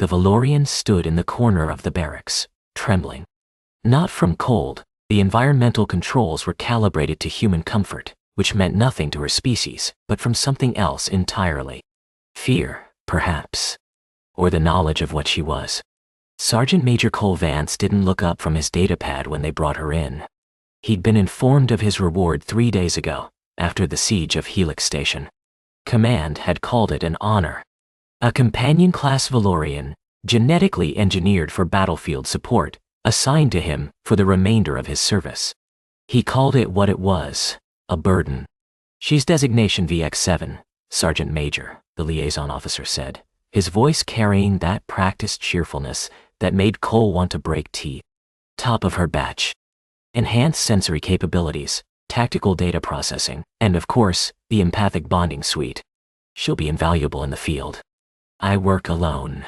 The Velorian stood in the corner of the barracks, trembling. Not from cold, the environmental controls were calibrated to human comfort, which meant nothing to her species, but from something else entirely. Fear, perhaps. Or the knowledge of what she was. Sergeant Major Cole Vance didn't look up from his datapad when they brought her in. He'd been informed of his reward 3 days ago, after the siege of Helix Station. Command had called it an honor. A companion-class Velorian, genetically engineered for battlefield support, assigned to him for the remainder of his service. He called it what it was, a burden. She's designation VX7, Sergeant Major, the liaison officer said, his voice carrying that practiced cheerfulness that made Cole want to break teeth. Top of her batch. Enhanced sensory capabilities, tactical data processing, and of course, the empathic bonding suite. She'll be invaluable in the field. I work alone.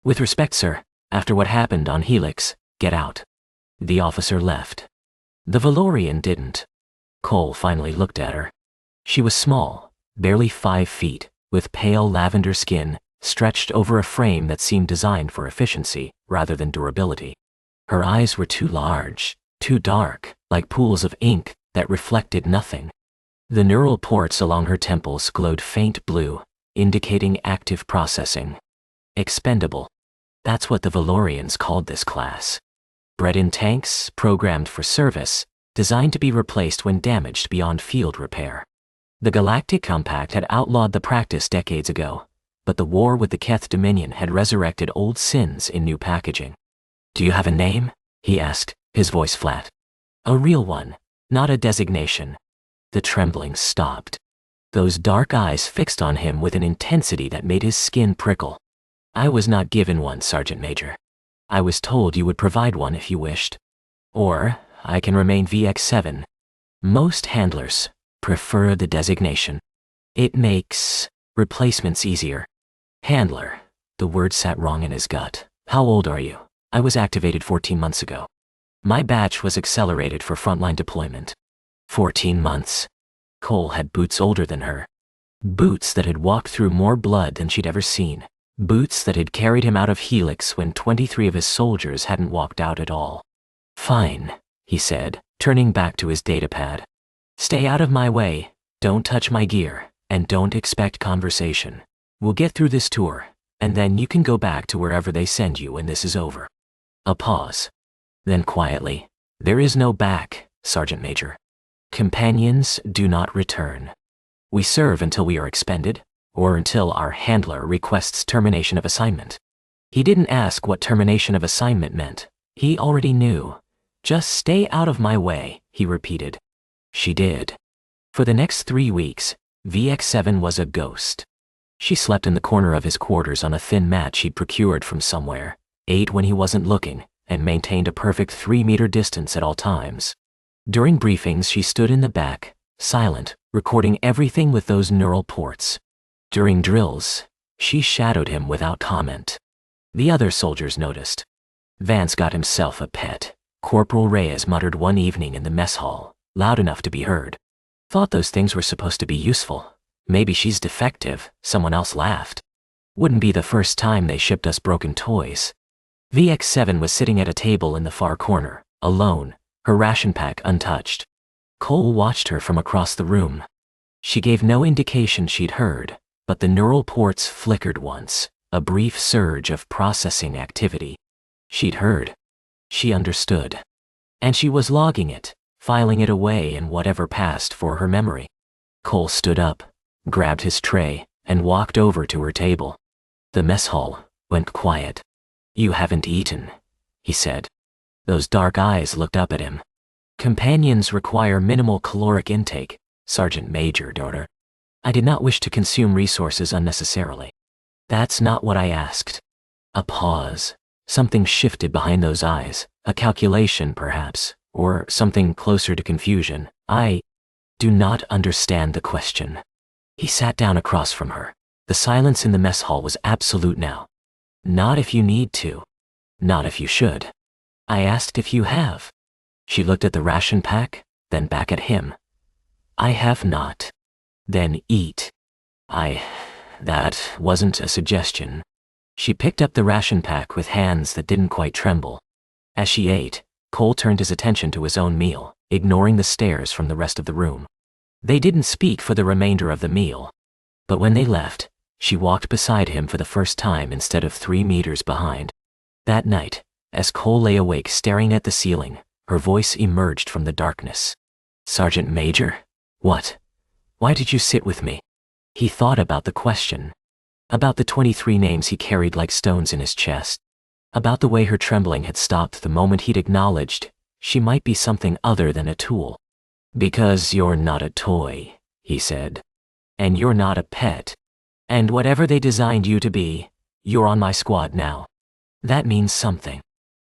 With respect, sir, after what happened on Helix, get out. The officer left. The Velorian didn't. Cole finally looked at her. She was small, barely 5 feet, with pale lavender skin stretched over a frame that seemed designed for efficiency rather than durability. Her eyes were too large, too dark, like pools of ink that reflected nothing. The neural ports along her temples glowed faint blue, indicating active processing. Expendable. That's what the Velorians called this class. Bred in tanks, programmed for service, designed to be replaced when damaged beyond field repair. The Galactic Compact had outlawed the practice decades ago, but the war with the Keth Dominion had resurrected old sins in new packaging. Do you have a name? He asked, his voice flat. A real one, not a designation. The trembling stopped. Those dark eyes fixed on him with an intensity that made his skin prickle. I was not given one, Sergeant Major. I was told you would provide one if you wished. Or, I can remain VX7. Most handlers prefer the designation. It makes replacements easier. Handler. The word sat wrong in his gut. How old are you? I was activated 14 months ago. My batch was accelerated for frontline deployment. 14 months. Cole had boots older than her. Boots that had walked through more blood than she'd ever seen. Boots that had carried him out of Helix when 23 of his soldiers hadn't walked out at all. Fine, he said, turning back to his datapad. Stay out of my way, don't touch my gear, and don't expect conversation. We'll get through this tour, and then you can go back to wherever they send you when this is over. A pause. Then quietly, there is no back, Sergeant Major. Companions do not return. We serve until we are expended, or until our handler requests termination of assignment. He didn't ask what termination of assignment meant. He already knew. Just stay out of my way, he repeated. She did. For the next 3 weeks, VX7 was a ghost. She slept in the corner of his quarters on a thin mat she'd procured from somewhere, ate when he wasn't looking, and maintained a perfect 3-meter distance at all times. During briefings, she stood in the back, silent, recording everything with those neural ports. During drills, she shadowed him without comment. The other soldiers noticed. Vance got himself a pet. Corporal Reyes muttered one evening in the mess hall, loud enough to be heard. Thought those things were supposed to be useful. Maybe she's defective, someone else laughed. Wouldn't be the first time they shipped us broken toys. VX7 was sitting at a table in the far corner, alone, her ration pack untouched. Cole watched her from across the room. She gave no indication she'd heard, but the neural ports flickered once, a brief surge of processing activity. She'd heard. She understood. And she was logging it, filing it away in whatever passed for her memory. Cole stood up, grabbed his tray, and walked over to her table. The mess hall went quiet. You haven't eaten, he said. Those dark eyes looked up at him. Companions require minimal caloric intake, Sergeant Major, daughter. I did not wish to consume resources unnecessarily. That's not what I asked. A pause. Something shifted behind those eyes, a calculation perhaps, or something closer to confusion. I do not understand the question. He sat down across from her. The silence in the mess hall was absolute now. Not if you need to. Not if you should. I asked if you have. She looked at the ration pack, then back at him. I have not. Then eat. That wasn't a suggestion. She picked up the ration pack with hands that didn't quite tremble. As she ate, Cole turned his attention to his own meal, ignoring the stares from the rest of the room. They didn't speak for the remainder of the meal. But when they left, she walked beside him for the first time instead of 3 meters behind. That night, as Cole lay awake staring at the ceiling, her voice emerged from the darkness. "Sergeant Major? What? Why did you sit with me?" He thought about the question. About the 23 names he carried like stones in his chest. About the way her trembling had stopped the moment he'd acknowledged she might be something other than a tool. "Because you're not a toy," he said. "And you're not a pet. And whatever they designed you to be, you're on my squad now. That means something."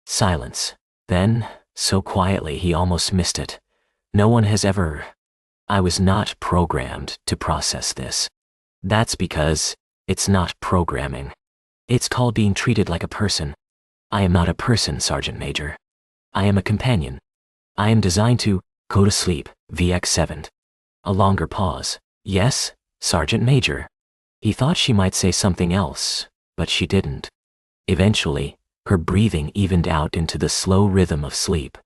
Silence. Then, so quietly he almost missed it. "No one has ever... I was not programmed to process this." "That's because it's not programming. It's called being treated like a person." "I am not a person, Sergeant Major. I am a companion. I am designed to go to sleep, VX7. A longer pause. "Yes, Sergeant Major." He thought she might say something else, but she didn't. Eventually, her breathing evened out into the slow rhythm of sleep.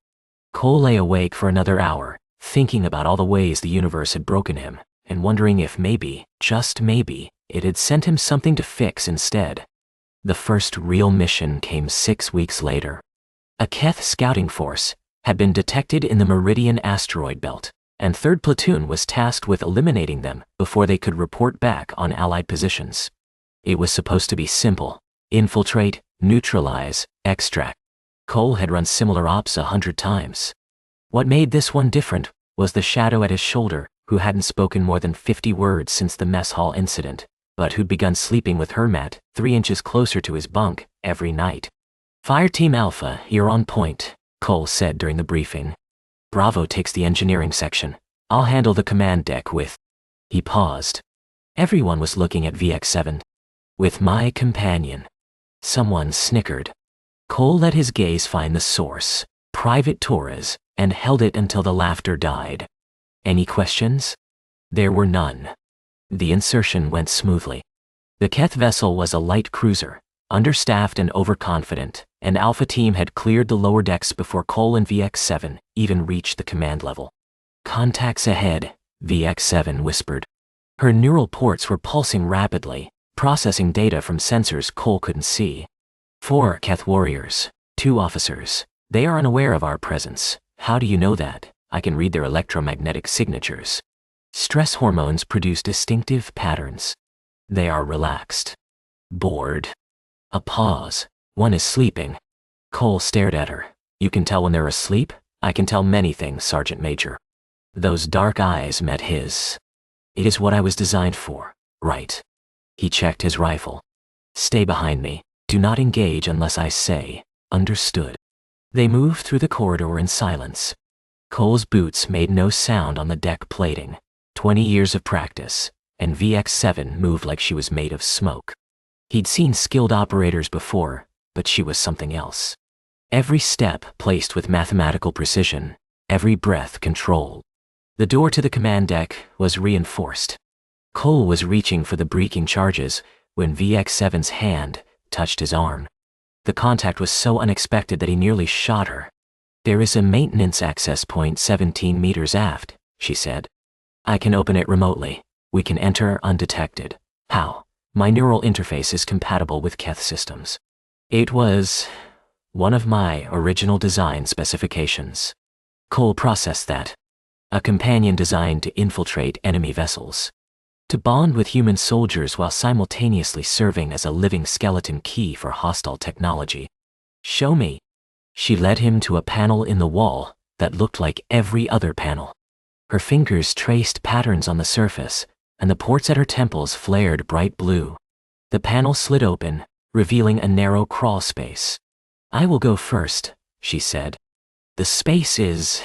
Cole lay awake for another hour, thinking about all the ways the universe had broken him, and wondering if maybe, just maybe, it had sent him something to fix instead. The first real mission came 6 weeks later. A Keth scouting force had been detected in the Meridian asteroid belt, and 3rd Platoon was tasked with eliminating them before they could report back on Allied positions. It was supposed to be simple: infiltrate, neutralize, extract. Cole had run similar ops 100 times. What made this one different was the shadow at his shoulder, who hadn't spoken more than 50 words since the mess hall incident, but who'd begun sleeping with her mat 3 inches closer to his bunk every night. "Fire Team Alpha, you're on point," Cole said during the briefing. "Bravo takes the engineering section. I'll handle the command deck with..." He paused. Everyone was looking at VX7. "With my companion." Someone snickered. Cole let his gaze find the source, Private Torres, and held it until the laughter died. "Any questions?" There were none. The insertion went smoothly. The Keth vessel was a light cruiser, understaffed and overconfident, and Alpha Team had cleared the lower decks before Cole and VX7 even reached the command level. "Contacts ahead," VX7 whispered. Her neural ports were pulsing rapidly, processing data from sensors Cole couldn't see. 4 Keth warriors, 2 officers. They are unaware of our presence. How do you know that? I can read their electromagnetic signatures. Stress hormones produce distinctive patterns. They are relaxed. Bored. A pause. One is sleeping. Cole stared at her. "You can tell when they're asleep?" "I can tell many things, Sergeant Major." Those dark eyes met his. "It is what I was designed for, right?" He checked his rifle. "Stay behind me. Do not engage unless I say, understood." They moved through the corridor in silence. Cole's boots made no sound on the deck plating. 20 years of practice, and VX7 moved like she was made of smoke. He'd seen skilled operators before, but she was something else. Every step placed with mathematical precision, every breath controlled. The door to the command deck was reinforced. Cole was reaching for the breaking charges when VX7's hand touched his arm. The contact was so unexpected that he nearly shot her. "There is a maintenance access point 17 meters aft," she said. "I can open it remotely. We can enter undetected." "How?" "My neural interface is compatible with Keth systems." It was one of my original design specifications. Cole processed that. A companion designed to infiltrate enemy vessels. To bond with human soldiers while simultaneously serving as a living skeleton key for hostile technology. "Show me." She led him to a panel in the wall that looked like every other panel. Her fingers traced patterns on the surface, and the ports at her temples flared bright blue. The panel slid open, revealing a narrow crawl space. "I will go first," she said. "The space is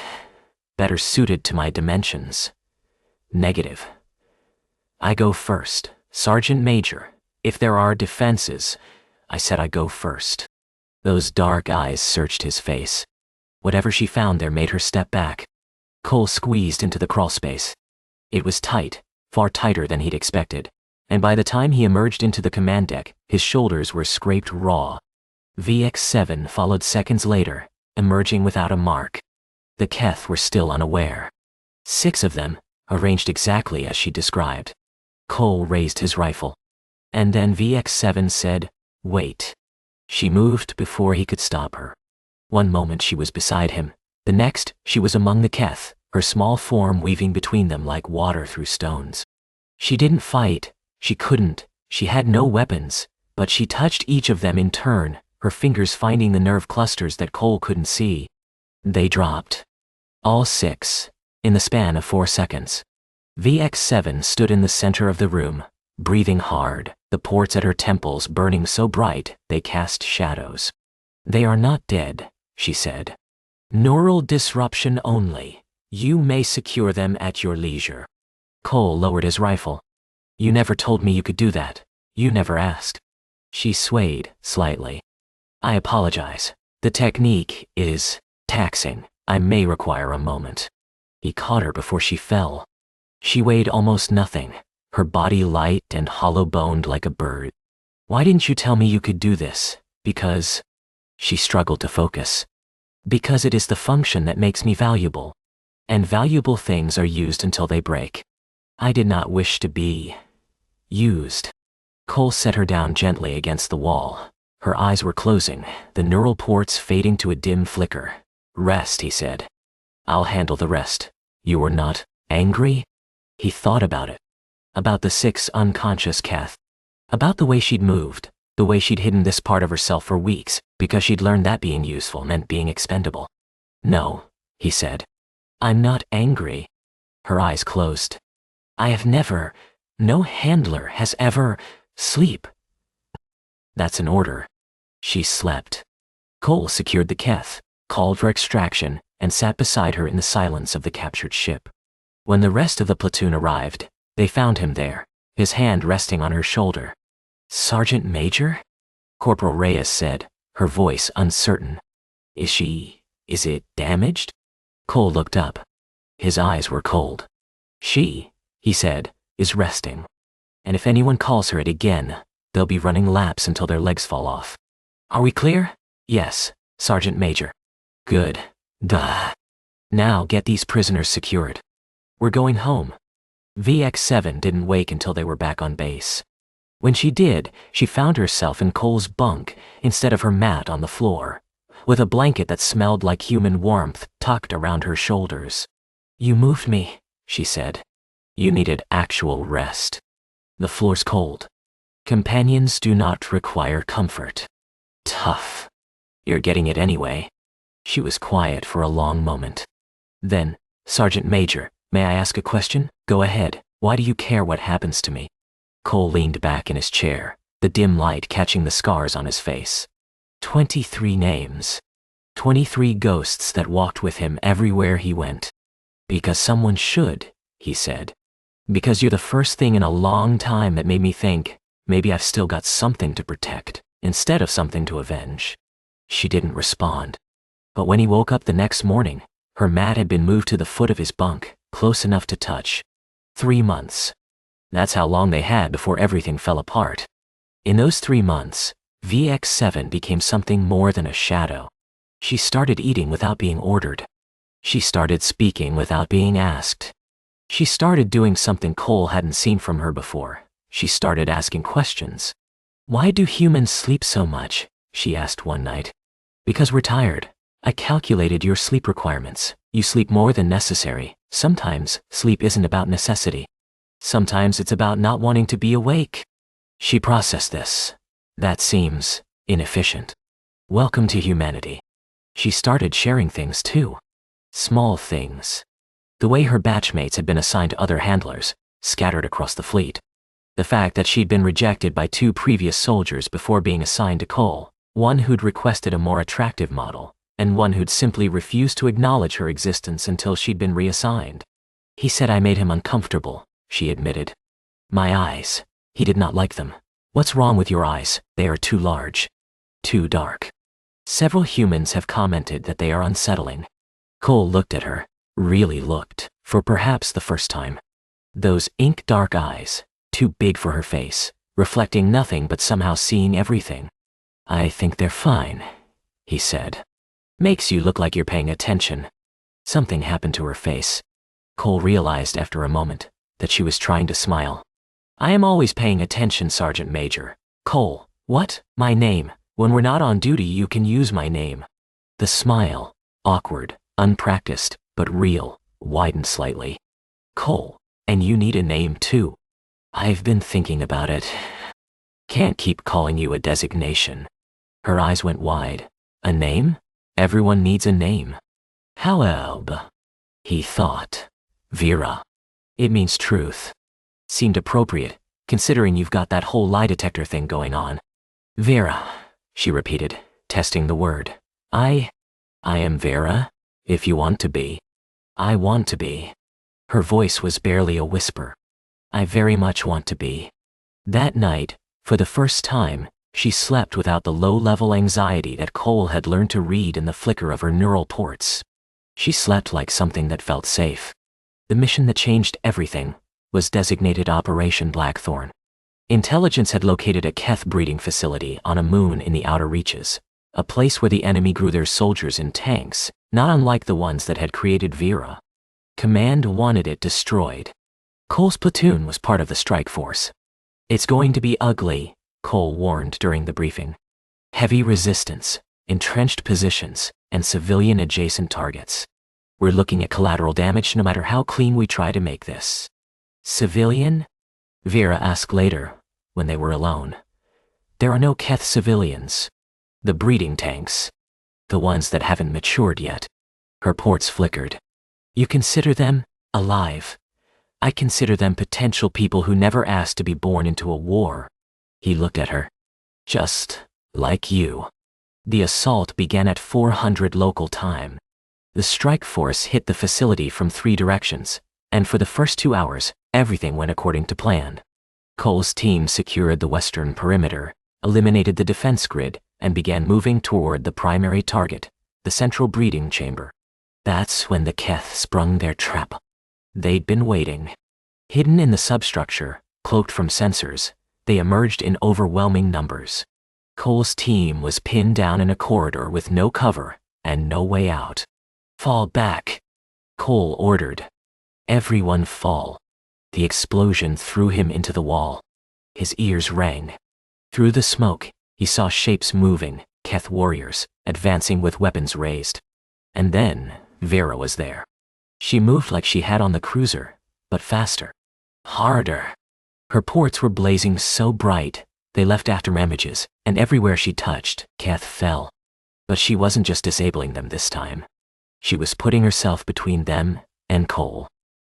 better suited to my dimensions." "Negative. I go first, Sergeant Major. If there are defenses," I said, "I go first." Those dark eyes searched his face. Whatever she found there made her step back. Cole squeezed into the crawl space. It was tight, far tighter than he'd expected. and by the time he emerged into the command deck, his shoulders were scraped raw. VX-7 followed seconds later, emerging without a mark. The Keth were still unaware. 6 of them, arranged exactly as she described. Cole raised his rifle. And then VX-7 said, "Wait." She moved before he could stop her. One moment she was beside him. The next, she was among the Keth, her small form weaving between them like water through stones. She didn't fight. She couldn't. She had no weapons. But she touched each of them in turn, her fingers finding the nerve clusters that Cole couldn't see. They dropped. All 6, in the span of 4 seconds. VX-7 stood in the center of the room, breathing hard, the ports at her temples burning so bright they cast shadows. "They are not dead," she said. "Neural disruption only. You may secure them at your leisure." Cole lowered his rifle. "You never told me you could do that. You never asked." She swayed slightly. "I apologize. The technique is taxing. I may require a moment." He caught her before she fell. She weighed almost nothing, her body light and hollow-boned like a bird. "Why didn't you tell me you could do this? Because..." She struggled to focus. "Because it is the function that makes me valuable. And valuable things are used until they break. I did not wish to be used." Cole set her down gently against the wall. Her eyes were closing, the neural ports fading to a dim flicker. "Rest," he said. "I'll handle the rest. You were not angry?" He thought about it. About the 6 unconscious Keth. About the way she'd moved, the way she'd hidden this part of herself for weeks, because she'd learned that being useful meant being expendable. "No," he said. "I'm not angry." Her eyes closed. "I have never, no handler has ever, sleep." "That's an order." She slept. Cole secured the Keth, called for extraction, and sat beside her in the silence of the captured ship. When the rest of the platoon arrived, they found him there, his hand resting on her shoulder. "Sergeant Major?" Corporal Reyes said, her voice uncertain. Is it damaged?" Cole looked up. His eyes were cold. "She," he said, "is resting. And if anyone calls her it again, they'll be running laps until their legs fall off. Are we clear?" "Yes, Sergeant Major." "Good. Duh. Now get these prisoners secured. We're going home." VX-7 didn't wake until they were back on base. When she did, she found herself in Cole's bunk instead of her mat on the floor, with a blanket that smelled like human warmth tucked around her shoulders. "You moved me," she said. "You needed actual rest. The floor's cold. Companions do not require comfort." "Tough. You're getting it anyway." She was quiet for a long moment. Then, "Sergeant Major, may I ask a question?" "Go ahead. Why do you care what happens to me?" Cole leaned back in his chair, the dim light catching the scars on his face. 23 names. 23 ghosts that walked with him everywhere he went. "Because someone should," he said. "Because you're the first thing in a long time that made me think, maybe I've still got something to protect, instead of something to avenge." She didn't respond. But when he woke up the next morning, her mat had been moved to the foot of his bunk, close enough to touch. 3 months. That's how long they had before everything fell apart. In those 3 months, VX-7 became something more than a shadow. She started eating without being ordered. She started speaking without being asked. She started doing something Cole hadn't seen from her before. She started asking questions. "Why do humans sleep so much?" she asked one night. "Because we're tired. I calculated your sleep requirements. You sleep more than necessary. Sometimes, sleep isn't about necessity. Sometimes it's about not wanting to be awake." She processed this. That seems inefficient. Welcome to humanity. She started sharing things too. Small things. The way her batchmates had been assigned to other handlers, scattered across the fleet. The fact that she'd been rejected by 2 previous soldiers before being assigned to Cole, one who'd requested a more attractive model, and one who'd simply refused to acknowledge her existence until she'd been reassigned. "He said I made him uncomfortable," she admitted. "My eyes. He did not like them. What's wrong with your eyes? They are too large. Too dark." Several humans have commented that they are unsettling. Cole looked at her, really looked, for perhaps the first time. Those ink-dark eyes, too big for her face, reflecting nothing but somehow seeing everything. "I think they're fine," he said. "Makes you look like you're paying attention." Something happened to her face. Cole realized after a moment that she was trying to smile. "I am always paying attention, Sergeant Major." "Cole, what? My name? When we're not on duty, you can use my name." The smile, awkward, unpracticed, but real, widened slightly. "Cole, and you need a name too." "I've been thinking about it. Can't keep calling you a designation." Her eyes went wide. "A name? Everyone needs a name." "However," he thought. "Vera. It means truth." Seemed appropriate, considering you've got that whole lie detector thing going on. "Vera," she repeated, testing the word. I am Vera, if you want to be." "I want to be." Her voice was barely a whisper. "I very much want to be." That night, for the first time, she slept without the low-level anxiety that Cole had learned to read in the flicker of her neural ports. She slept like something that felt safe. The mission that changed everything was designated Operation Blackthorn. Intelligence had located a Keth breeding facility on a moon in the outer reaches, a place where the enemy grew their soldiers in tanks, not unlike the ones that had created Vera. Command wanted it destroyed. Cole's platoon was part of the strike force. "It's going to be ugly," Cole warned during the briefing. "Heavy resistance, entrenched positions, and civilian-adjacent targets. We're looking at collateral damage no matter how clean we try to make this." "Civilian?" Vera asked later, when they were alone. "There are no Keth civilians. The breeding tanks. The ones that haven't matured yet." Her ports flickered. "You consider them alive. I consider them potential people who never asked to be born into a war." He looked at her. "Just like you." The assault began at 400 local time. The strike force hit the facility from 3 directions, and for the first 2 hours, everything went according to plan. Cole's team secured the western perimeter, eliminated the defense grid, and began moving toward the primary target, the central breeding chamber. That's when the Keth sprung their trap. They'd been waiting. Hidden in the substructure, cloaked from sensors, they emerged in overwhelming numbers. Cole's team was pinned down in a corridor with no cover and no way out. "Fall back," Cole ordered. "Everyone fall." The explosion threw him into the wall. His ears rang. Through the smoke, he saw shapes moving, Keth warriors, advancing with weapons raised. And then, Vera was there. She moved like she had on the cruiser, but faster. Harder. Her ports were blazing so bright, they left afterimages, and everywhere she touched, Keth fell. But she wasn't just disabling them this time. She was putting herself between them and Cole.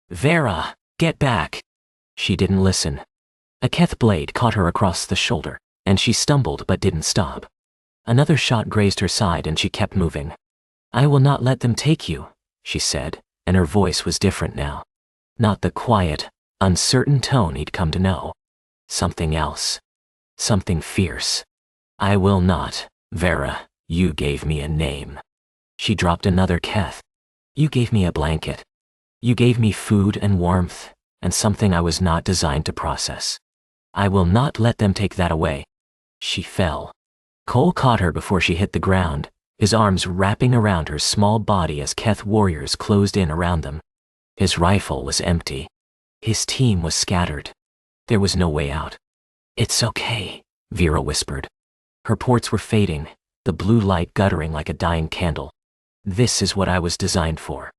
"Vera, get back!" She didn't listen. A Keth blade caught her across the shoulder, and she stumbled but didn't stop. Another shot grazed her side and she kept moving. "I will not let them take you," she said, and her voice was different now. Not the quiet, uncertain tone he'd come to know. Something else. Something fierce. "I will not, Vera, you gave me a name." She dropped another Keth. "You gave me a blanket. You gave me food and warmth, and something I was not designed to process. I will not let them take that away." She fell. Cole caught her before she hit the ground, his arms wrapping around her small body as Keth warriors closed in around them. His rifle was empty. His team was scattered. There was no way out. "It's okay," Vera whispered. Her ports were fading, the blue light guttering like a dying candle. "This is what I was designed for.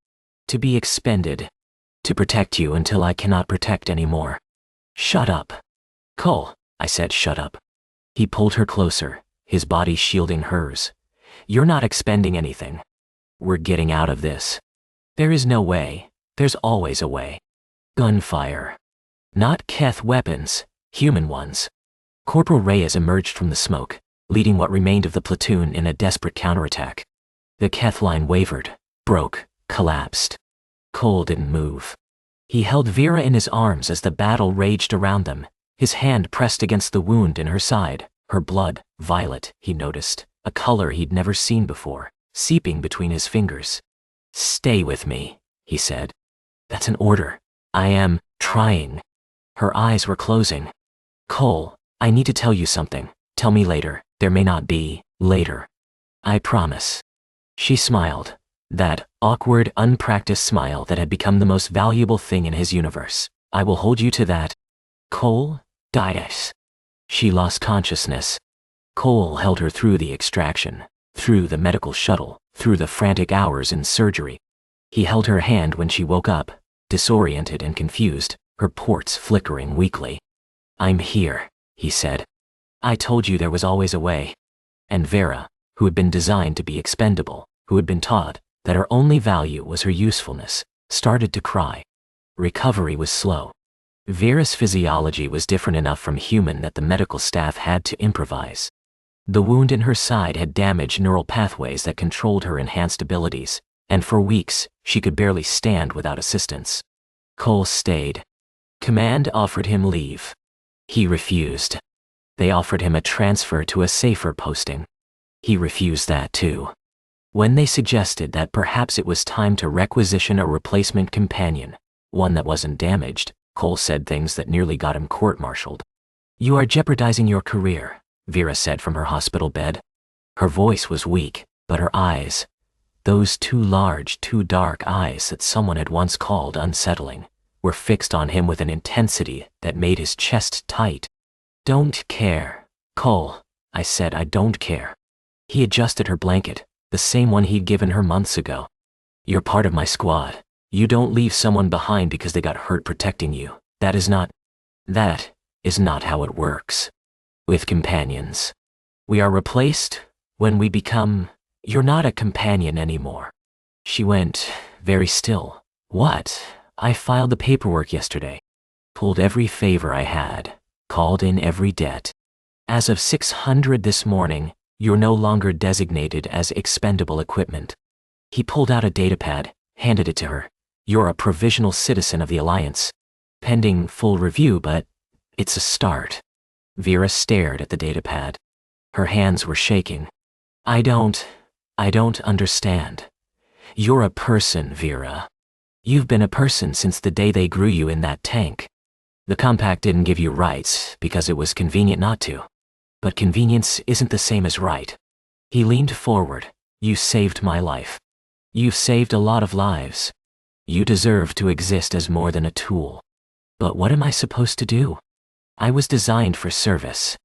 To be expended. To protect you until I cannot protect anymore." "Shut up." "Cole," I said, "shut up." He pulled her closer, his body shielding hers. "You're not expending anything. We're getting out of this. There is no way. There's always a way. Gunfire. Not Keth weapons, human ones." Corporal Reyes emerged from the smoke, leading what remained of the platoon in a desperate counterattack. The Keth line wavered, broke, collapsed. Cole didn't move. He held Vera in his arms as the battle raged around them, his hand pressed against the wound in her side, her blood, violet, he noticed, a color he'd never seen before, seeping between his fingers. "Stay with me," he said. "That's an order. I am trying." Her eyes were closing. Cole, I need to tell you something. Tell me later. There may not be later. I promise. She smiled. That awkward, unpracticed smile that had become the most valuable thing in his universe. I will hold you to that. Cole, dies. She lost consciousness. Cole held her through the extraction, through the medical shuttle, through the frantic hours in surgery. He held her hand when she woke up, disoriented and confused, her ports flickering weakly. I'm here, he said. I told you there was always a way. And Vera, who had been designed to be expendable, who had been taught that her only value was her usefulness, started to cry. Recovery was slow. Vera's physiology was different enough from human that the medical staff had to improvise. The wound in her side had damaged neural pathways that controlled her enhanced abilities, and for weeks, she could barely stand without assistance. Cole stayed. Command offered him leave. He refused. They offered him a transfer to a safer posting. He refused that too. When they suggested that perhaps it was time to requisition a replacement companion, one that wasn't damaged, Cole said things that nearly got him court-martialed. You are jeopardizing your career, Vera said from her hospital bed. Her voice was weak, but her eyes, those two large, too dark eyes that someone had once called unsettling, were fixed on him with an intensity that made his chest tight. Don't care, Cole, I said. I don't care. He adjusted her blanket, the same one he'd given her months ago. You're part of my squad. You don't leave someone behind because they got hurt protecting you. That is not how it works. With companions. We are replaced when we become. You're not a companion anymore. She went very still. What? I filed the paperwork yesterday. Pulled every favor I had. Called in every debt. As of 600 this morning, you're no longer designated as expendable equipment. He pulled out a datapad, handed it to her. You're a provisional citizen of the Alliance. Pending full review, but it's a start. Vera stared at the datapad. Her hands were shaking. I don't understand. You're a person, Vera. You've been a person since the day they grew you in that tank. The compact didn't give you rights because it was convenient not to. But convenience isn't the same as right. He leaned forward. You saved my life. You've saved a lot of lives. You deserve to exist as more than a tool. But what am I supposed to do? I was designed for service.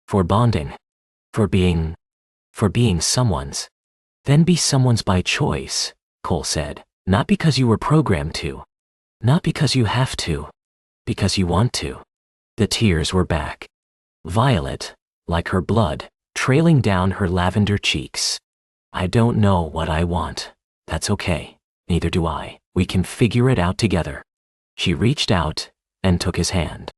For bonding. For being someone's. Then be someone's by choice, Cole said. Not because you were programmed to. Not because you have to. Because you want to. The tears were back. Violet, like her blood, trailing down her lavender cheeks. I don't know what I want. That's okay. Neither do I. We can figure it out together. She reached out and took his hand.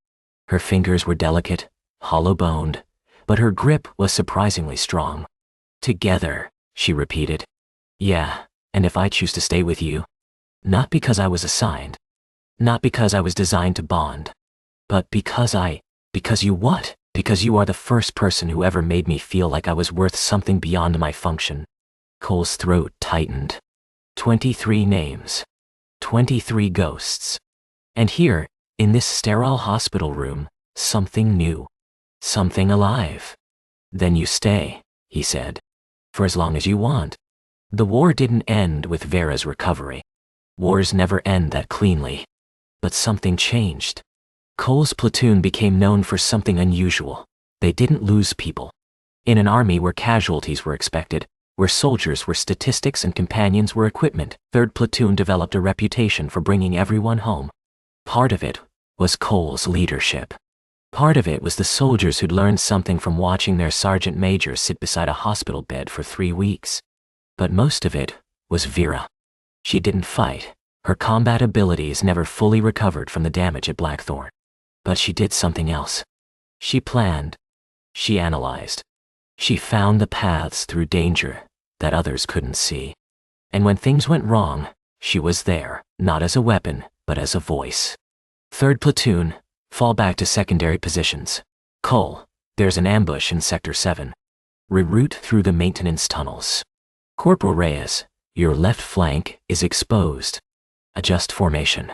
Her fingers were delicate, hollow-boned, but her grip was surprisingly strong. Together, she repeated. Yeah, and if I choose to stay with you, not because I was assigned, not because I was designed to bond, but because you what? Because you are the first person who ever made me feel like I was worth something beyond my function. Cole's throat tightened. 23 names. 23 ghosts. And here, in this sterile hospital room, something new. Something alive. Then you stay, he said. For as long as you want. The war didn't end with Vera's recovery. Wars never end that cleanly. But something changed. Cole's platoon became known for something unusual. They didn't lose people. In an army where casualties were expected, where soldiers were statistics and companions were equipment, 3rd Platoon developed a reputation for bringing everyone home. Part of it was Cole's leadership. Part of it was the soldiers who'd learned something from watching their sergeant major sit beside a hospital bed for 3 weeks. But most of it was Vera. She didn't fight. Her combat abilities never fully recovered from the damage at Blackthorn. But she did something else. She planned. She analyzed. She found the paths through danger that others couldn't see. And when things went wrong, she was there, not as a weapon, but as a voice. 3rd Platoon, fall back to secondary positions. Cole, there's an ambush in Sector 7. Reroute through the maintenance tunnels. Corporal Reyes, your left flank is exposed. Adjust formation.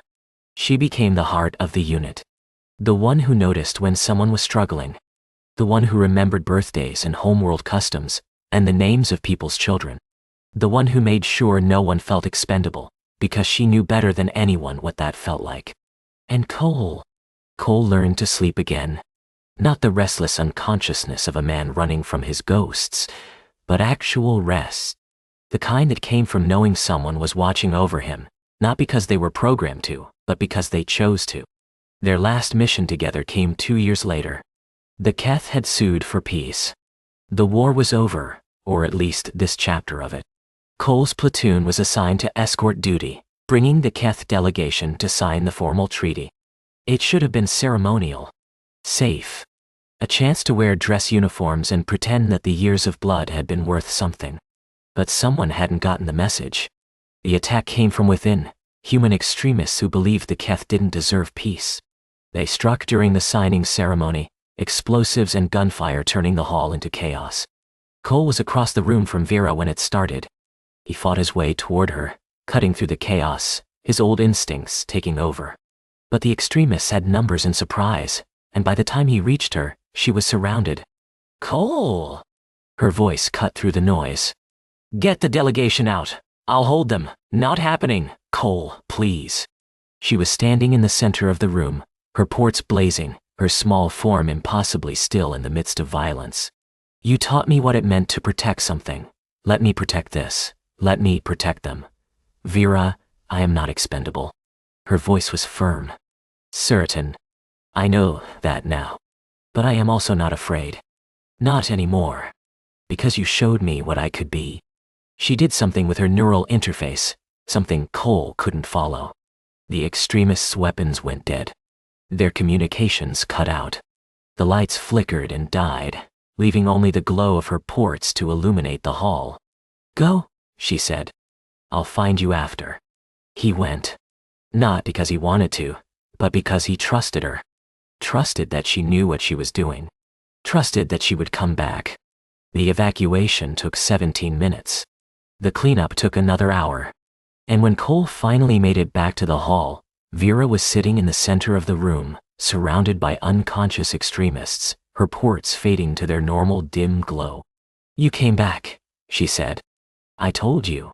She became the heart of the unit. The one who noticed when someone was struggling. The one who remembered birthdays and homeworld customs, and the names of people's children. The one who made sure no one felt expendable, because she knew better than anyone what that felt like. And Cole learned to sleep again. Not the restless unconsciousness of a man running from his ghosts, but actual rest. The kind that came from knowing someone was watching over him, not because they were programmed to, but because they chose to. Their last mission together came 2 years later. The Keth had sued for peace. The war was over, or at least this chapter of it. Cole's platoon was assigned to escort duty, bringing the Keth delegation to sign the formal treaty. It should have been ceremonial. Safe. A chance to wear dress uniforms and pretend that the years of blood had been worth something. But someone hadn't gotten the message. The attack came from within, human extremists who believed the Keth didn't deserve peace. They struck during the signing ceremony, explosives and gunfire turning the hall into chaos. Cole was across the room from Vera when it started. He fought his way toward her, cutting through the chaos, his old instincts taking over. But the extremists had numbers and surprise, and by the time he reached her, she was surrounded. "Cole!" Her voice cut through the noise. "Get the delegation out. I'll hold them. Not happening. Cole, please." She was standing in the center of the room, her ports blazing, her small form impossibly still in the midst of violence. "You taught me what it meant to protect something. Let me protect this. Let me protect them. Vera, I am not expendable." Her voice was firm. "Certain. I know that now. But I am also not afraid. Not anymore. Because you showed me what I could be." She did something with her neural interface, something Cole couldn't follow. The extremists' weapons went dead. Their communications cut out. The lights flickered and died, leaving only the glow of her ports to illuminate the hall. "Go," she said. "I'll find you after." He went. Not because he wanted to, but because he trusted her. Trusted that she knew what she was doing. Trusted that she would come back. The evacuation took 17 minutes. The cleanup took another hour. And when Cole finally made it back to the hall, Vera was sitting in the center of the room, surrounded by unconscious extremists, her ports fading to their normal dim glow. "You came back," she said. "I told you."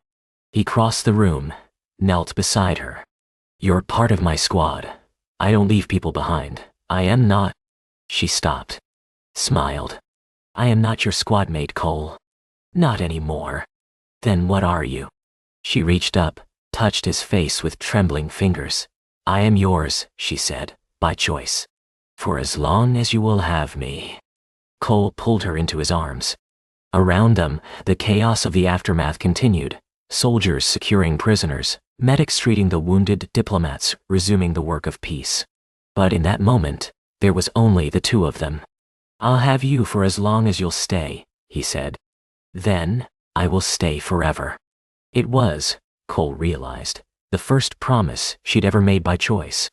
He crossed the room, knelt beside her. "You're part of my squad. I don't leave people behind. I am not." She stopped. Smiled. "I am not your squad mate, Cole. Not anymore." "Then what are you?" She reached up, touched his face with trembling fingers. "I am yours," she said, "by choice. For as long as you will have me." Cole pulled her into his arms. Around them, the chaos of the aftermath continued. Soldiers securing prisoners, medics treating the wounded, diplomats resuming the work of peace. But in that moment, there was only the two of them. "I'll have you for as long as you'll stay," he said. "Then, I will stay forever." It was, Cole realized, the first promise she'd ever made by choice.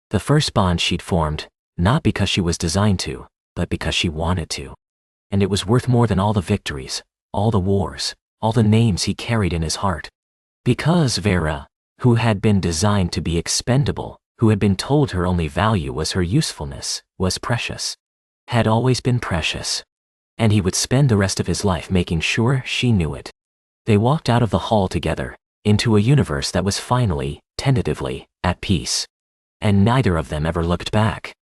The first bond she'd formed, not because she was designed to, but because she wanted to. And it was worth more than all the victories, all the wars, all the names he carried in his heart. Because Vera, who had been designed to be expendable, who had been told her only value was her usefulness, was precious. Had always been precious. And he would spend the rest of his life making sure she knew it. They walked out of the hall together, into a universe that was finally, tentatively, at peace. And neither of them ever looked back.